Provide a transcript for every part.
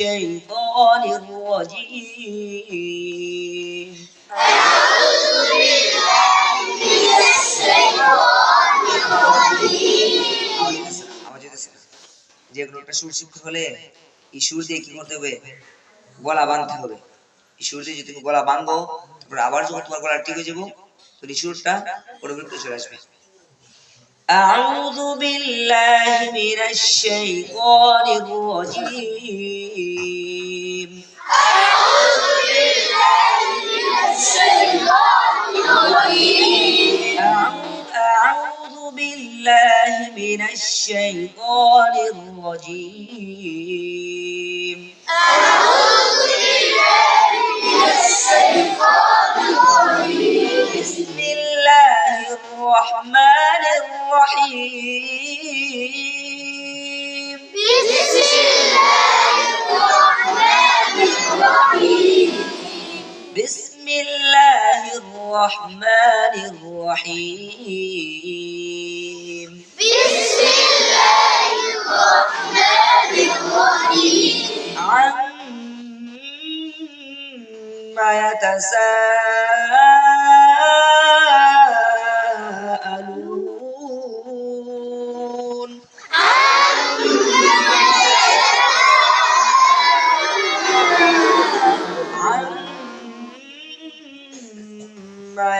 الشيطان الرجيم যে কোনো একটা সুর শিখতে হলে এই সুর দিয়ে কি করতে হবে? গলা বাঁধতে হবে। এই সুর দিয়ে যদি তুমি গলা বাঁধো, তারপর আবার যখন তোমার গলা ঠিক হয়ে যাবো, তো এই সুরটা অটোমেটিক চলে আসবে। أعوذ بالله من الشيطان الرجيم أعوذ بالله من الشيطان الرجيم أعوذ بالله من الشيطان الرجيم أعوذ بالله من الشيطان الرجيم بسم الله الرحمن الرحيم بسم الله الرحمن الرحيم بسم الله الرحمن الرحيم بسم الله الرحمن الرحيم عما يتساءلون عما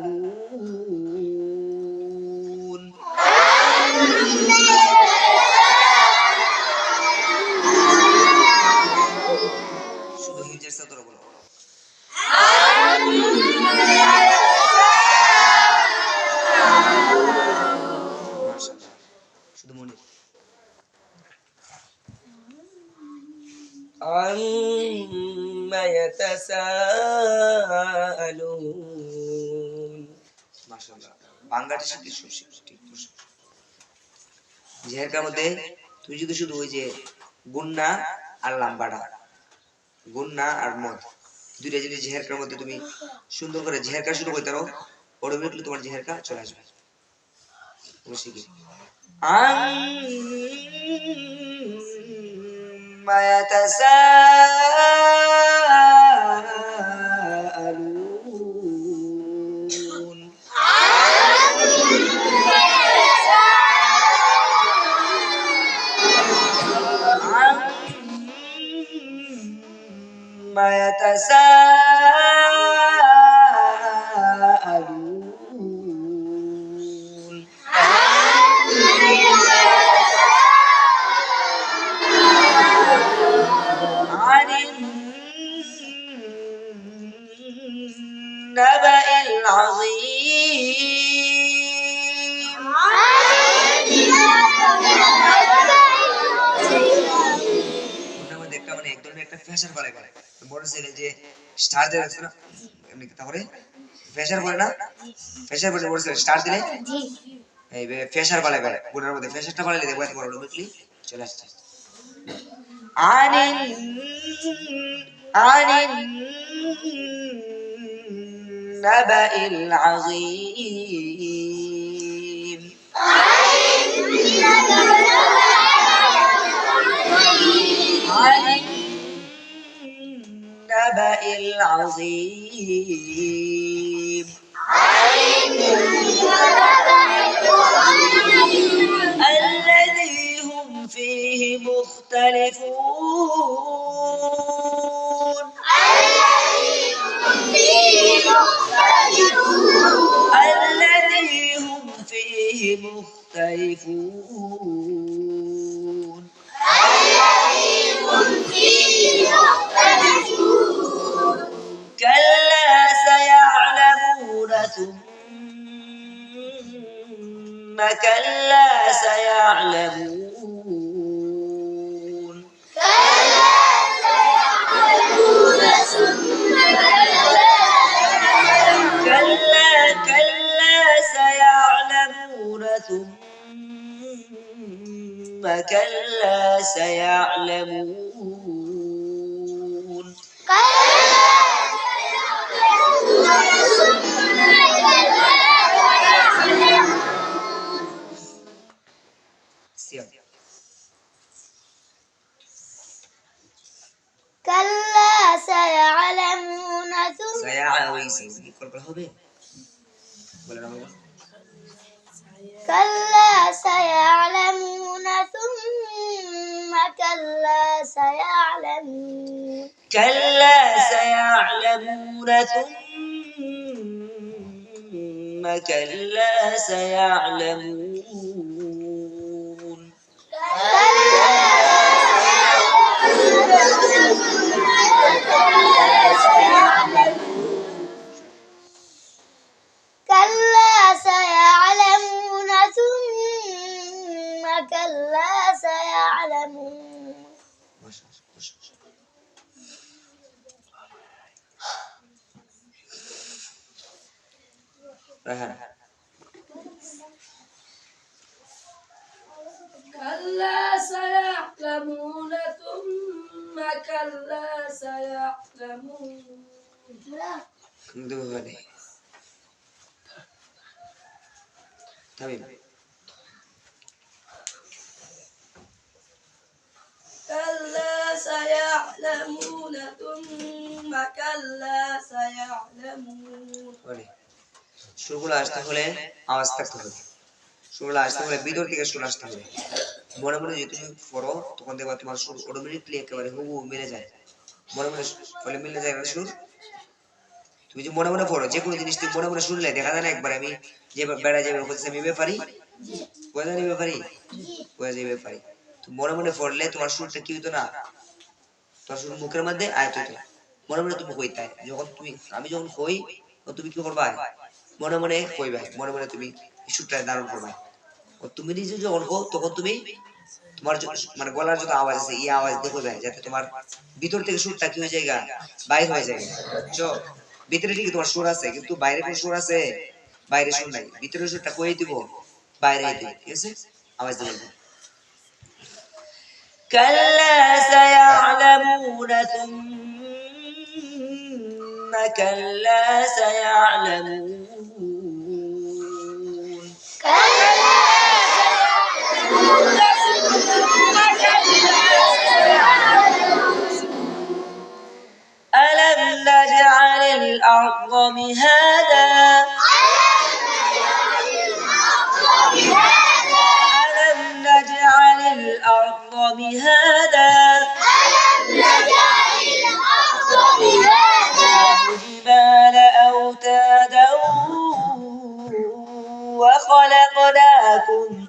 يتساءلون শুধু হিজের সাথে বলো মাশাআল্লাহ শুধু মনে عما يتساءلون মাশাআল্লাহ বাংলাদেশে কি সুশি ঠিক জেরকার মধ্যে তুই যদি শুধু ওই যে গুন্না আর লাম্বাড়া গুন্না আর মদ দুইটা জিনিস জেরকার মধ্যে তুমি সুন্দর করে জেরকা শুরু করতে পারো অটোমেটিক্যালি তোমার জেরকা চলে আসবে বুঝছি কি عما يتساءلون عما يتساءلون عن النبأ العظيم দেখতে মানে এক ধরনের একটা ফ্যাশন বলে করে বড় ছেলে যে স্টার দেয় না এমনি তাহলে ফ্যাশন বলে না ফ্যাশন বলে বড় ছেলে স্টার দিলে এই ফ্যাশন বলে করে গুণের মধ্যে ফ্যাশনটা বলে দেখো এত বড় অটোমেটিক্যালি চলে আসছে عن النبأ العظيم عن النبأ العظيم الذي هم فيه مختلفون الذي هم فيه مختلفون كلا سيعلمون ثم كلا سيعلمون كلا كلا سيعلمون ثم كلا سيعلمون কি করবে হবে বলেন আমাকে كلا سيعلمون ثم كلا سيعلمون كلا سيعلمون ثم كلا سيعلمون كلا سيعلمون ثم كلا سيعلمون ما شاء الله ما شاء الله رهان كلا سيعلمون ثم كلا سيعلمون دوغني تمام كلا سيعلمون ثم كلا سيعلمون সুরগুলো আসতে হলে আওয়াজ থাকতে হবে সুরগুলো আসতে হলে ভিতর থেকে সুর আসতে হবে মনে মনে যদি তুমি পড়ো তখন দেখবা তোমার সুর অটোমেটিকলি একেবারে হুবহু মিলে যায় মনে মনে ফলে মিলে যায় না সুর তুমি যে মনে মনে পড়ো যে কোনো জিনিস তুমি মনে মনে শুনলে দেখা যায় না একবার আমি যে বেড়া যাবে বলতেছি আমি ব্যাপারি বোঝা যাবে ব্যাপারি বোঝা যাবে ব্যাপারি তো মনে মনে পড়লে তোমার সুরটা কি হতো না তোমার সুর মুখের মধ্যে আয়ত হতো মনে মনে তুমি কইতে যখন তুমি আমি যখন কই তখন তুমি কি করবা মনে মনে কইবা মনে মনে তুমি সুরটা ধারণ করবা ও তুমি নিজে যখন কও তখন তুমি তোমার মানে গলার যত আওয়াজ আছে এই আওয়াজ দেখো যায় যাতে তোমার ভিতর থেকে সুরটা কি হয়ে যায় বাইর হয়ে যায় বুঝছো ভিতরে ঠিকই তোমার সুর আছে কিন্তু বাইরে কোন সুর আছে বাইরে সুর নাই ভিতরে সুরটা কই দিব বাইরে দিব ঠিক আছে আওয়াজ দিবেন كلا سيعلمون ثم كلا سيعلمون ألم نجعل الأرض مهادا ألم نجعل الأرض مهادا والجبال أوتادا وخلقناكم